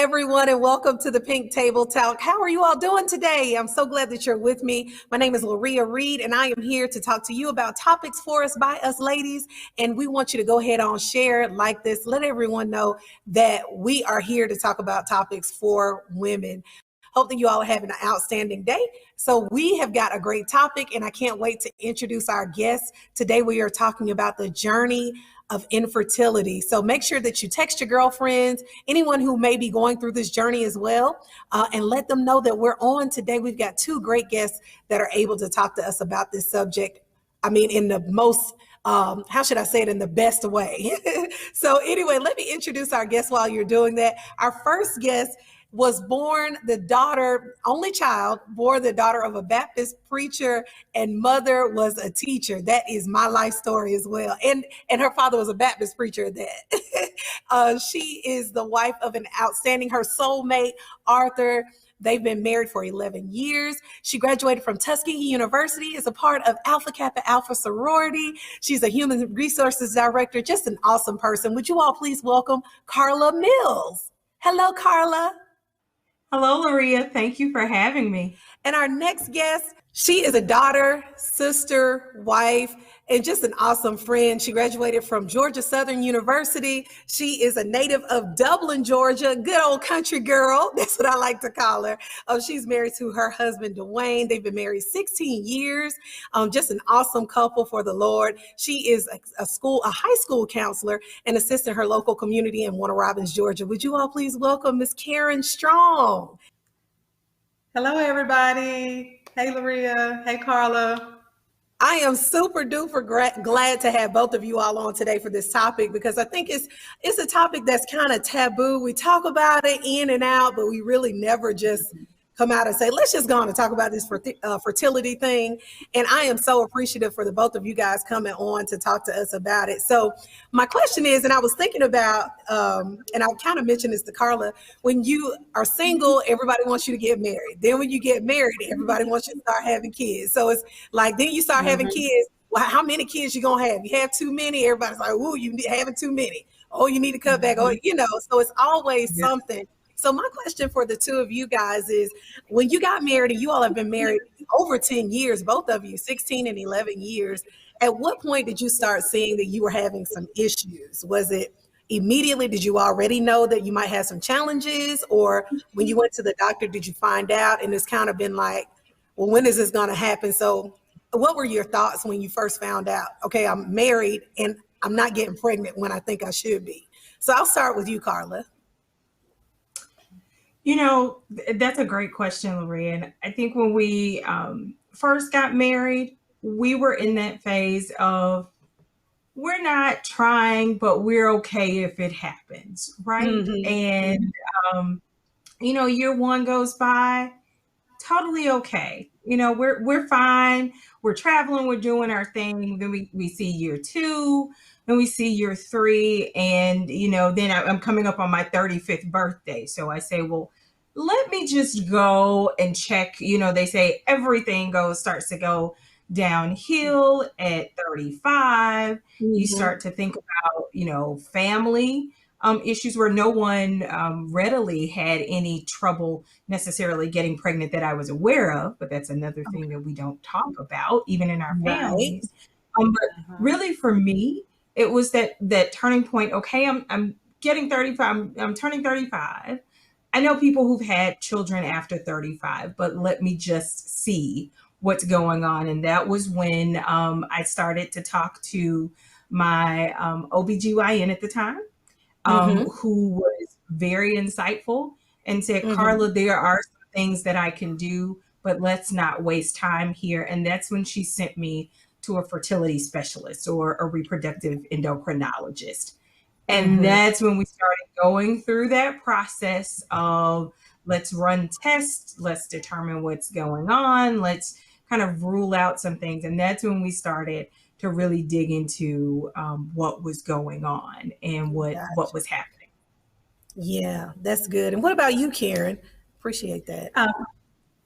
everyone, and welcome to the Pink Table Talk. How are you all doing today? I'm so glad that you're with me. My name is Laria Reed, and I am here to talk to you about topics for us by us ladies. And we want you to go ahead on, share, like this, let everyone know that we are here to talk about topics for women. Hope that you all are having an outstanding day. So we have got a great topic, and I can't wait to introduce our guests. Today we are talking about the journey of infertility. So make sure that you text your girlfriends, anyone who may be going through this journey as well, and let them know that we're on today. We've got two great guests that are able to talk to us about this subject. I mean, in the most, how should I say it, in the best way. So anyway, let me introduce our guests while you're doing that. Our first guest was born the daughter, only child, born the daughter of a Baptist preacher, and mother was a teacher. That is my life story as well. And her father was a Baptist preacher at that. She is the wife of an outstanding, her soulmate, Arthur. They've been married for 11 years. She graduated from Tuskegee University as a part of Alpha Kappa Alpha sorority. She's a human resources director, just an awesome person. Would you all please welcome Carla Mills? Hello, Carla. Hello, Laria. Thank you for having me. And our next guest, she is a daughter, sister, wife, and just an awesome friend. She graduated from Georgia Southern University. She is a native of Dublin, Georgia. Good old country girl. That's what I like to call her. She's married to her husband, Dwayne. They've been married 16 years. Just an awesome couple for the Lord. She is a high school counselor and assistant her local community in Warner Robins, Georgia. Would you all please welcome Miss Karen Strong? Hello, everybody. Hey, Laria. Hey, Carla. I am super duper glad to have both of you all on today for this topic, because I think it's a topic that's kind of taboo. We talk about it in and out, but we really never just come out and say, let's just go on and talk about this fertility thing. And I am so appreciative for the both of you guys coming on to talk to us about it. So my question is, and I was thinking about, and I kind of mentioned this to Carla, when you are single, everybody wants you to get married. Then when you get married, everybody wants you to start having kids. So it's like, then you start having kids. Well, how many kids you gonna have? You have too many, everybody's like, ooh, you having too many. Oh, you need to cut back. Oh, so it's always something. So my question for the two of you guys is, when you got married, and you all have been married over 10 years, both of you, 16 and 11 years, at what point did you start seeing that you were having some issues? Was it immediately? Did you already know that you might have some challenges? Or when you went to the doctor, did you find out? And it's kind of been like, well, when is this going to happen? So what were your thoughts when you first found out, okay, I'm married and I'm not getting pregnant when I think I should be? So I'll start with you, Carla. That's a great question, Laria. And I think when we first got married, we were in that phase of, we're not trying, but we're okay if it happens, right? Mm-hmm. And, year one goes by, totally okay. We're fine. We're traveling, we're doing our thing. Then we see year two, and we see year three, and then I'm coming up on my 35th birthday. So I say, well, let me just go and check. They say everything starts to go downhill at 35. Mm-hmm. You start to think about, family issues where no one readily had any trouble necessarily getting pregnant that I was aware of, but that's another thing that we don't talk about, even in our families. But really for me, it was that turning point. Okay, I'm getting 35. I'm turning 35. I know people who've had children after 35, but let me just see what's going on. And that was when I started to talk to my OBGYN at the time, who was very insightful and said, Carla, there are some things that I can do, but let's not waste time here. And that's when she sent me to a fertility specialist or a reproductive endocrinologist. And that's when we started going through that process of, let's run tests, let's determine what's going on, let's kind of rule out some things. And that's when we started to really dig into what was going on and what was happening. Yeah, that's good. And what about you, Karen? Appreciate that.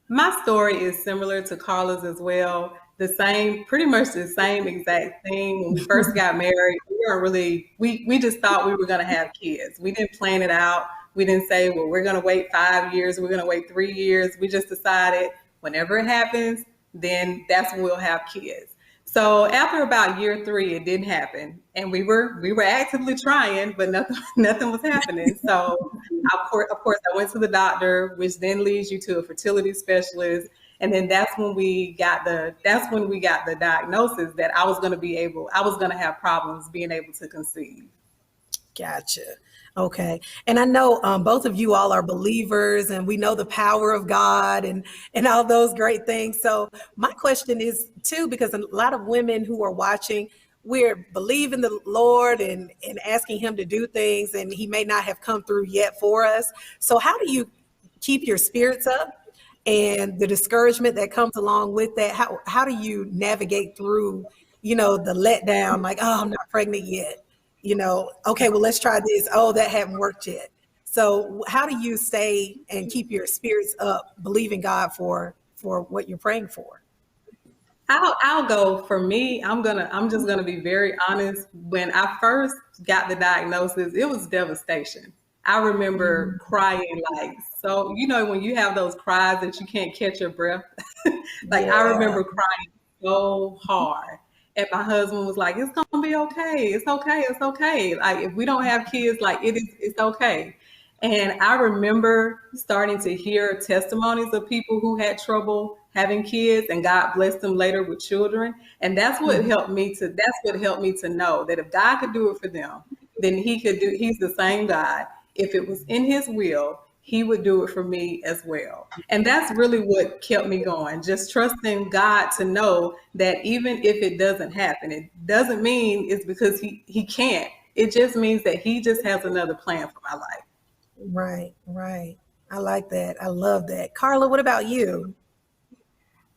My story is similar to Carla's as well. Pretty much the same exact thing. When we first got married, we weren't really, we just thought we were going to have kids. We didn't plan it out. We didn't say, well, we're going to wait 5 years, we're going to wait 3 years. We just decided whenever it happens, then that's when we'll have kids. So after about year 3, it didn't happen, and we were actively trying, but nothing was happening. So of course, I went to the doctor, which then leads you to a fertility specialist, and then that's when we got the diagnosis that I was going to have problems being able to conceive. Gotcha. Okay. And I know both of you all are believers, and we know the power of God and all those great things. So my question is too, because a lot of women who are watching, we're believing the Lord and asking him to do things, and he may not have come through yet for us. So how do you keep your spirits up and the discouragement that comes along with that? How do you navigate through, the letdown, like, oh, I'm not pregnant yet? Okay, well, let's try this. Oh, that hadn't worked yet. So how do you stay and keep your spirits up, believing God for what you're praying for? I'll go. For me, I'm just gonna be very honest. When I first got the diagnosis, it was devastation. I remember crying so when you have those cries that you can't catch your breath. I remember crying so hard. And my husband was like, it's gonna be okay. It's okay. It's okay. Like, if we don't have kids, it's okay. And I remember starting to hear testimonies of people who had trouble having kids, and God blessed them later with children. And that's what helped me to know that if God could do it for them, then he's the same God. If it was in his will, he would do it for me as well. And that's really what kept me going, just trusting God to know that even if it doesn't happen, it doesn't mean it's because he can't. It just means that he just has another plan for my life. Right. I like that. I love that. Carla, what about you?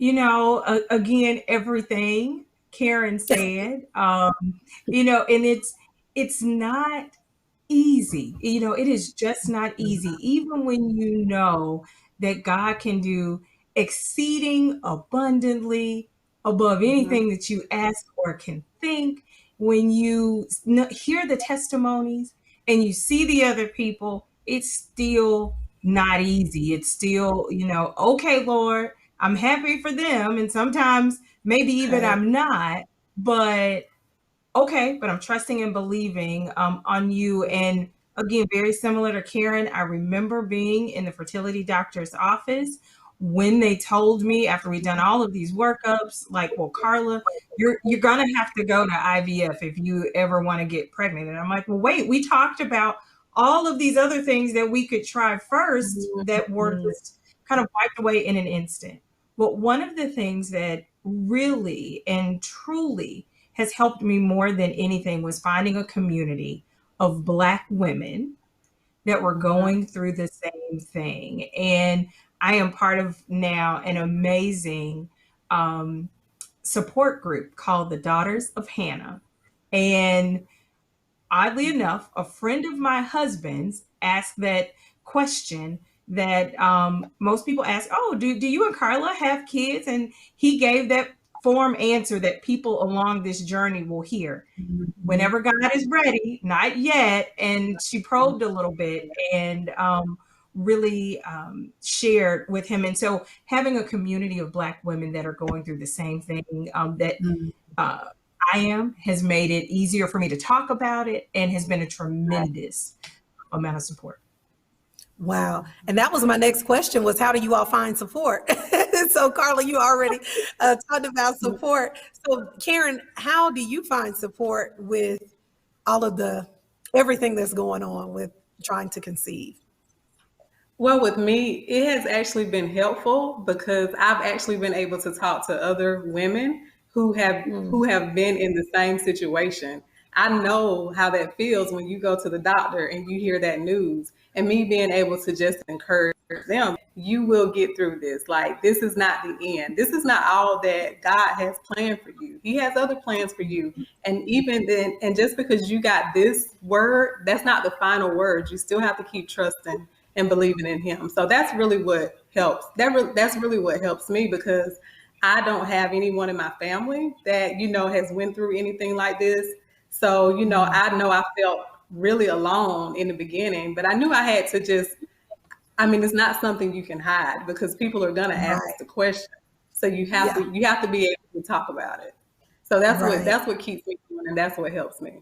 Again, everything Karen said, and it's not easy. It is just not easy. Even when you know that God can do exceeding abundantly above anything that you ask or can think, when you hear the testimonies and you see the other people, it's still not easy. It's still, okay, Lord, I'm happy for them. And sometimes maybe even I'm not, but okay, but I'm trusting and believing on you. And again, very similar to Karen, I remember being in the fertility doctor's office when they told me, after we'd done all of these workups, like, well, Carla, you're gonna have to go to IVF if you ever want to get pregnant. And I'm like, well, wait, we talked about all of these other things that we could try first that were just kind of wiped away in an instant. But one of the things that really and truly has helped me more than anything was finding a community of Black women that were going through the same thing. And I am part of now an amazing support group called the Daughters of Hannah. And oddly enough, a friend of my husband's asked that question that most people ask, oh, do you and Carla have kids? And he gave that form answer that people along this journey will hear. Whenever God is ready, not yet. And she probed a little bit and really shared with him. And so having a community of Black women that are going through the same thing that I am has made it easier for me to talk about it and has been a tremendous amount of support. Wow. And that was my next question, was how do you all find support? So Carla, you already talked about support. So Karen, how do you find support with all of everything that's going on with trying to conceive? Well, with me, it has actually been helpful because I've actually been able to talk to other women who have been in the same situation. I know how that feels when you go to the doctor and you hear that news, and me being able to just encourage them, you will get through this. Like, this is not the end. This is not all that God has planned for you. He has other plans for you. And even then, and just because you got this word, that's not the final word. You still have to keep trusting and believing in him. So that's really what helps. That's really what helps me, because I don't have anyone in my family that, has went through anything like this. So, I know I felt really alone in the beginning, but I knew I had to just, I mean, it's not something you can hide because people are going to ask Right. the question. So you have to be able to talk about it. So Right. that's what keeps me going, and that's what helps me.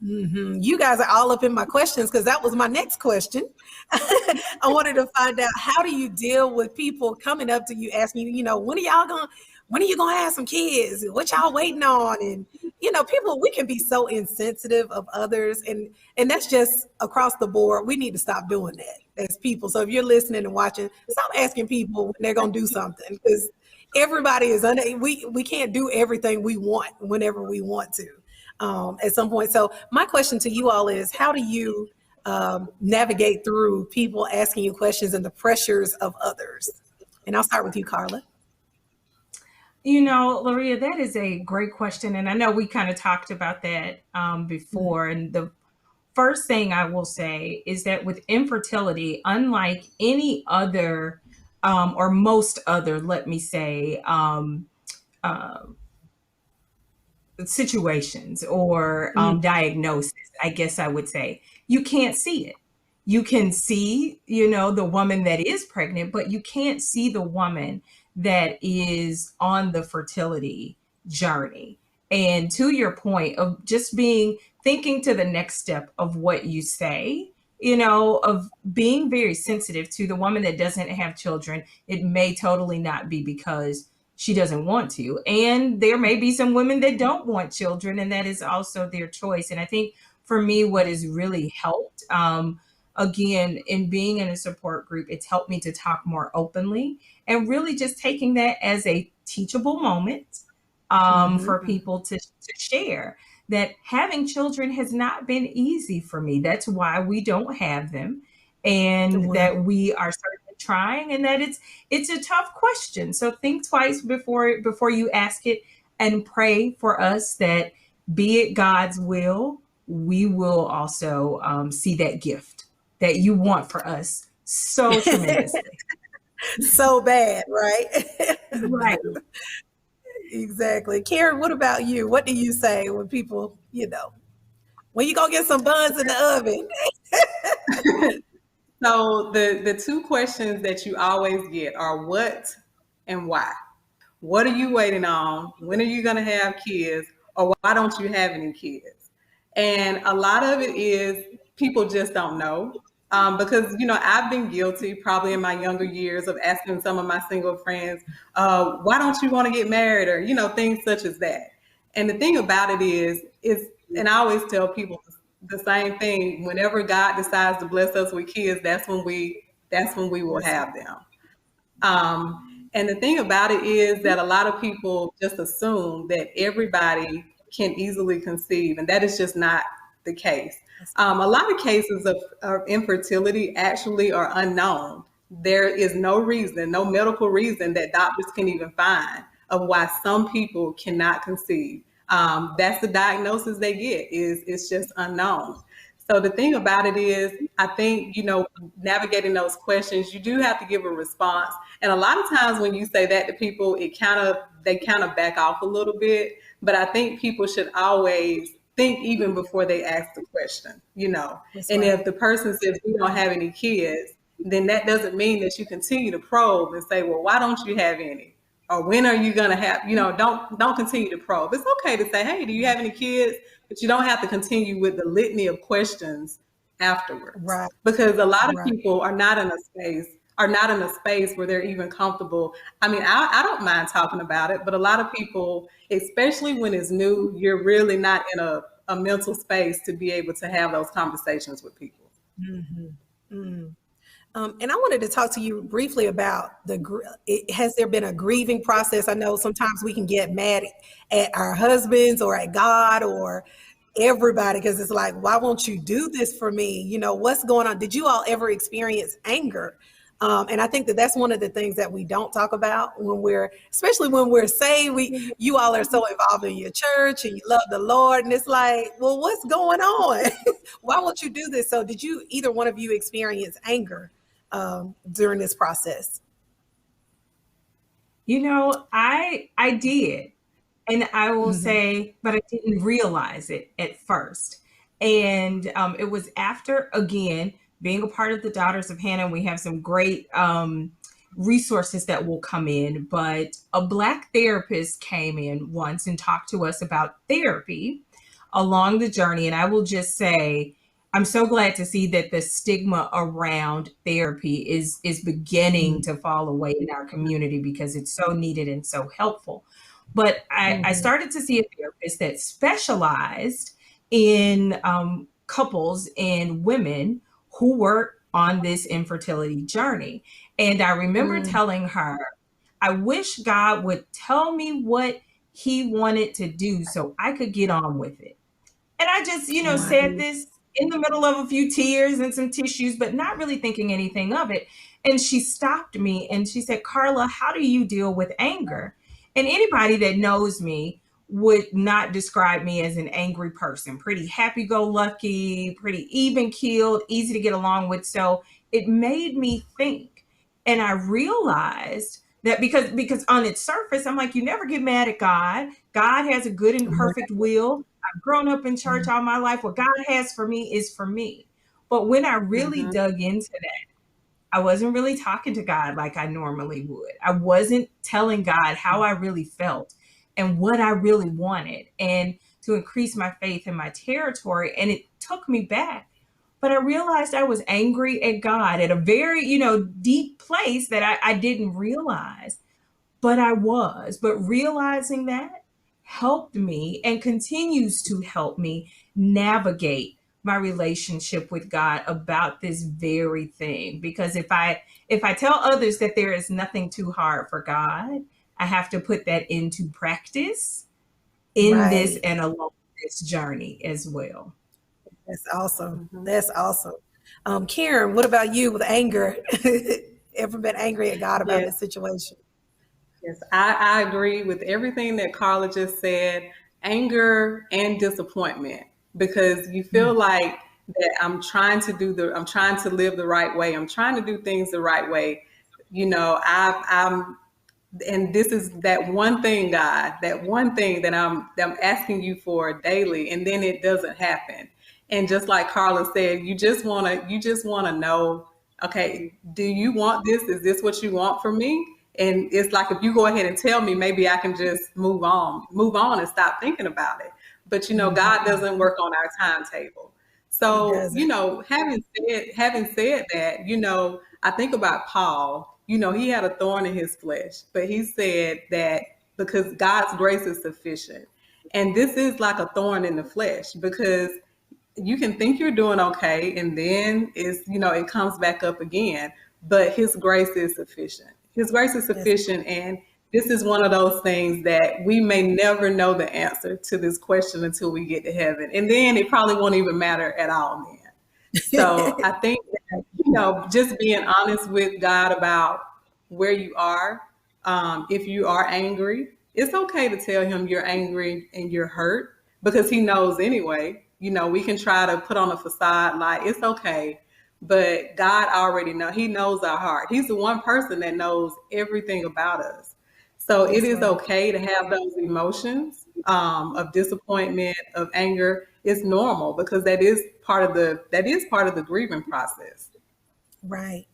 You guys are all up in my questions because that was my next question. I wanted to find out, how do you deal with people coming up to you asking you, when are you gonna have some kids? What y'all waiting on? And people, we can be so insensitive of others, and that's just across the board. We need to stop doing that as people. So if you're listening and watching, stop asking people when they're gonna do something, because everybody is we can't do everything we want whenever we want to. At some point. So my question to you all is, how do you navigate through people asking you questions and the pressures of others? And I'll start with you, Carla. Loria, that is a great question. And I know we kind of talked about that before. And the first thing I will say is that with infertility, unlike any other or most other, let me say, uh, situations or diagnosis, I guess I would say, you can't see it. You can see, the woman that is pregnant, but you can't see the woman that is on the fertility journey. And to your point of just thinking to the next step of what you say, of being very sensitive to the woman that doesn't have children. It may totally not be because she doesn't want to. And there may be some women that don't want children, and that is also their choice. And I think for me, what has really helped, again, in being in a support group, it's helped me to talk more openly and really just taking that as a teachable moment for people to share that having children has not been easy for me. That's why we don't have them, and that we are certainly trying, and that it's a tough question. So think twice before you ask it, and pray for us that, be it God's will, we will also see that gift that you want for us so tremendously. So bad, right? Right. Exactly. Karen, what about you? What do you say when people, when you gonna get some buns in the oven? So the two questions that you always get are what and why. What are you waiting on? When are you going to have kids? Or why don't you have any kids? And a lot of it is people just don't know. Because, I've been guilty probably in my younger years of asking some of my single friends, why don't you want to get married? Or, things such as that. And the thing about it is, and I always tell people the same thing, whenever God decides to bless us with kids, that's when we will have them. And the thing about it is that a lot of people just assume that everybody can easily conceive, and that is just not the case. A lot of cases of infertility actually are unknown. There is no medical reason that doctors can even find of why some people cannot conceive. That's the diagnosis they get, it's just unknown. So the thing about it is, I think, navigating those questions, you do have to give a response. And a lot of times when you say that to people, they kind of back off a little bit. But I think people should always think even before they ask the question, That's And right. if the person says we don't have any kids, then that doesn't mean that you continue to probe and say, well, why don't you have any? Or when are you going to have, don't continue to probe. It's okay to say, hey, do you have any kids? But you don't have to continue with the litany of questions afterwards. Right. Because a lot of Right. people are not in a space where they're even comfortable. I mean, I don't mind talking about it, but a lot of people, especially when it's new, you're really not in a mental space to be able to have those conversations with people. And I wanted to talk to you briefly about has there been a grieving process? I know sometimes we can get mad at our husbands or at God or everybody because it's like, why won't you do this for me? What's going on? Did you all ever experience anger? And I think that's one of the things that we don't talk about especially when we're saved. You all are so involved in your church and you love the Lord, and it's like, well, what's going on? Why won't you do this? So did either one of you experience anger during this process? I did. And I will say, but I didn't realize it at first. And it was after, again, being a part of the Daughters of Hannah. We have some great resources that will come in, but a Black therapist came in once and talked to us about therapy along the journey. And I will just say, I'm so glad to see that the stigma around therapy is beginning to fall away in our community, because it's so needed and so helpful. But I started to see a therapist that specialized in couples and women who were on this infertility journey. And I remember telling her, I wish God would tell me what he wanted to do so I could get on with it. And I just, said this in the middle of a few tears and some tissues, but not really thinking anything of it. And she stopped me and she said, Carla, how do you deal with anger? And anybody that knows me would not describe me as an angry person. Pretty happy-go-lucky, pretty even-keeled, easy to get along with. So it made me think. And I realized that because on its surface, I'm like, you never get mad at God. God has a good and perfect will. I've grown up in church all my life. What God has for me is for me. But when I really dug into that, I wasn't really talking to God like I normally would. I wasn't telling God how I really felt and what I really wanted, and to increase my faith in my territory. And it took me back. But I realized I was angry at God at a very, deep place that I didn't realize, but I was. But realizing that helped me and continues to help me navigate my relationship with God about this very thing. Because if I tell others that there is nothing too hard for God, I have to put that into practice in this and along this journey as well. That's awesome. That's awesome. Karen, what about you with anger? Ever been angry at God about this situation? Yes, I agree with everything that Carla just said. Anger and disappointment, because you feel like that I'm trying to live the right way. I'm trying to do things the right way. And this is that one thing, God, that one thing that I'm asking you for daily, and then it doesn't happen. And just like Carla said, you just want to know, okay, do you want this? Is this what you want from me? And it's like, if you go ahead and tell me, maybe I can just move on and stop thinking about it. But God doesn't work on our timetable. So, having said that, I think about Paul. He had a thorn in his flesh, but he said that because God's grace is sufficient. And this is like a thorn in the flesh, because you can think you're doing okay, and then it comes back up again, but his grace is sufficient. His grace is sufficient. And this is one of those things that we may never know the answer to this question until we get to heaven. And then it probably won't even matter at all then. So I think that, just being honest with God about where you are. If you are angry, it's okay to tell him you're angry and you're hurt, because he knows anyway. We can try to put on a facade like it's okay, but God already knows. He knows our heart. He's the one person that knows everything about us. So it is okay to have those emotions of disappointment, of anger. It's normal, because that is part of the grieving process. Right.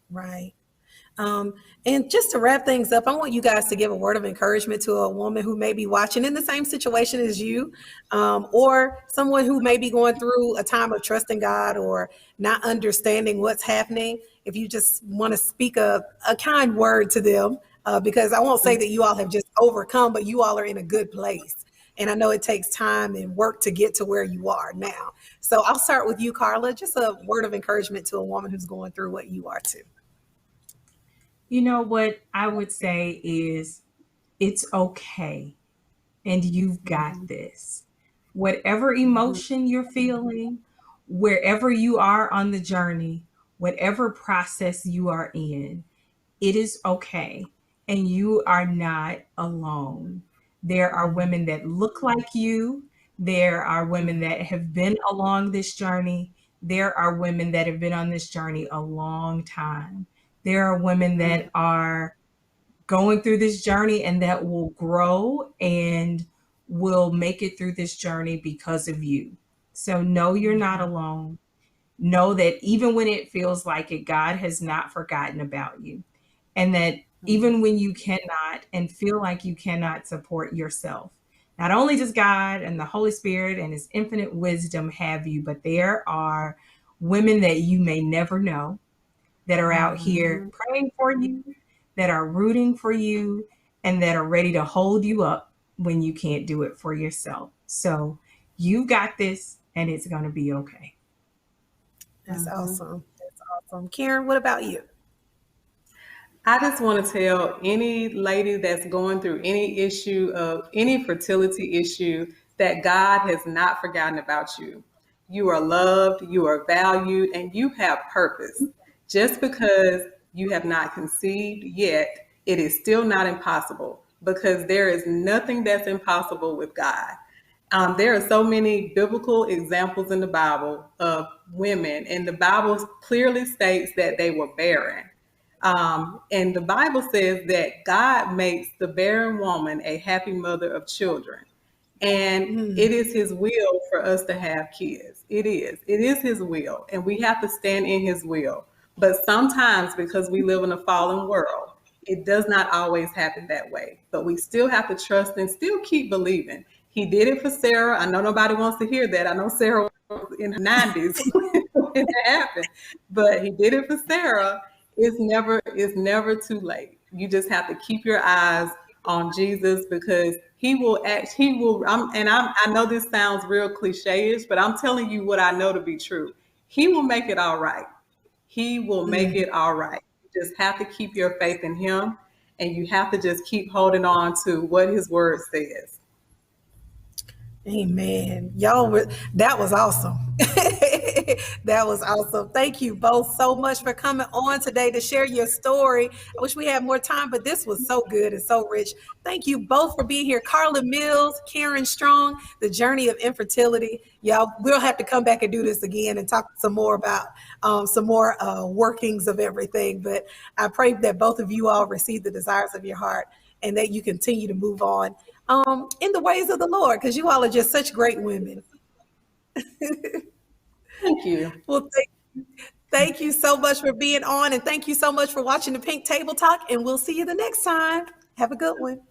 And just to wrap things up, I want you guys to give a word of encouragement to a woman who may be watching in the same situation as you, or someone who may be going through a time of trusting God or not understanding what's happening. If you just want to speak a kind word to them, because I won't say that you all have just overcome, but you all are in a good place. And I know it takes time and work to get to where you are now. So I'll start with you, Carla. Just a word of encouragement to a woman who's going through what you are too. What I would say is, it's okay, and you've got this. Whatever emotion you're feeling, wherever you are on the journey, whatever process you are in, it is okay. And you are not alone. There are women that look like you. There are women that have been along this journey. There are women that have been on this journey a long time. There are women that are going through this journey and that will grow and will make it through this journey because of you. So know you're not alone. Know that even when it feels like it, God has not forgotten about you. And that even when you cannot and feel like you cannot support yourself, not only does God and the Holy Spirit and his infinite wisdom have you, but there are women that you may never know that are out here praying for you, that are rooting for you, and that are ready to hold you up when you can't do it for yourself. So you got this, and it's going to be okay. That's awesome. That's awesome. Karen, what about you? I just want to tell any lady that's going through any issue of any fertility issue that God has not forgotten about you. You are loved, you are valued, and you have purpose. Just because you have not conceived yet, it is still not impossible, because there is nothing that's impossible with God. There are so many biblical examples in the Bible of women, and the Bible clearly states that they were barren. And the Bible says that God makes the barren woman a happy mother of children. And it is his will for us to have kids. It is. It is his will. And we have to stand in his will. But sometimes, because we live in a fallen world, it does not always happen that way. But we still have to trust and still keep believing. He did it for Sarah. I know nobody wants to hear that. I know Sarah was in her 90s when it happened. But he did it for Sarah. It's never too late. You just have to keep your eyes on Jesus, because he will act. I know this sounds real cliche-ish, but I'm telling you what I know to be true. He will make it all right. He will make it all right. You just have to keep your faith in him, and you have to just keep holding on to what his word says. Amen. That was awesome. That was awesome. Thank you both so much for coming on today to share your story. I wish we had more time, but this was so good and so rich. Thank you both for being here. Carla Mills, Karen Strong, the journey of infertility. Y'all, we'll have to come back and do this again and talk some more about some more workings of everything. But I pray that both of you all receive the desires of your heart and that you continue to move on in the ways of the Lord, because you all are just such great women. Thank you. Well, thank you so much for being on, and thank you so much for watching the Pink Table Talk, and we'll see you the next time. Have a good one.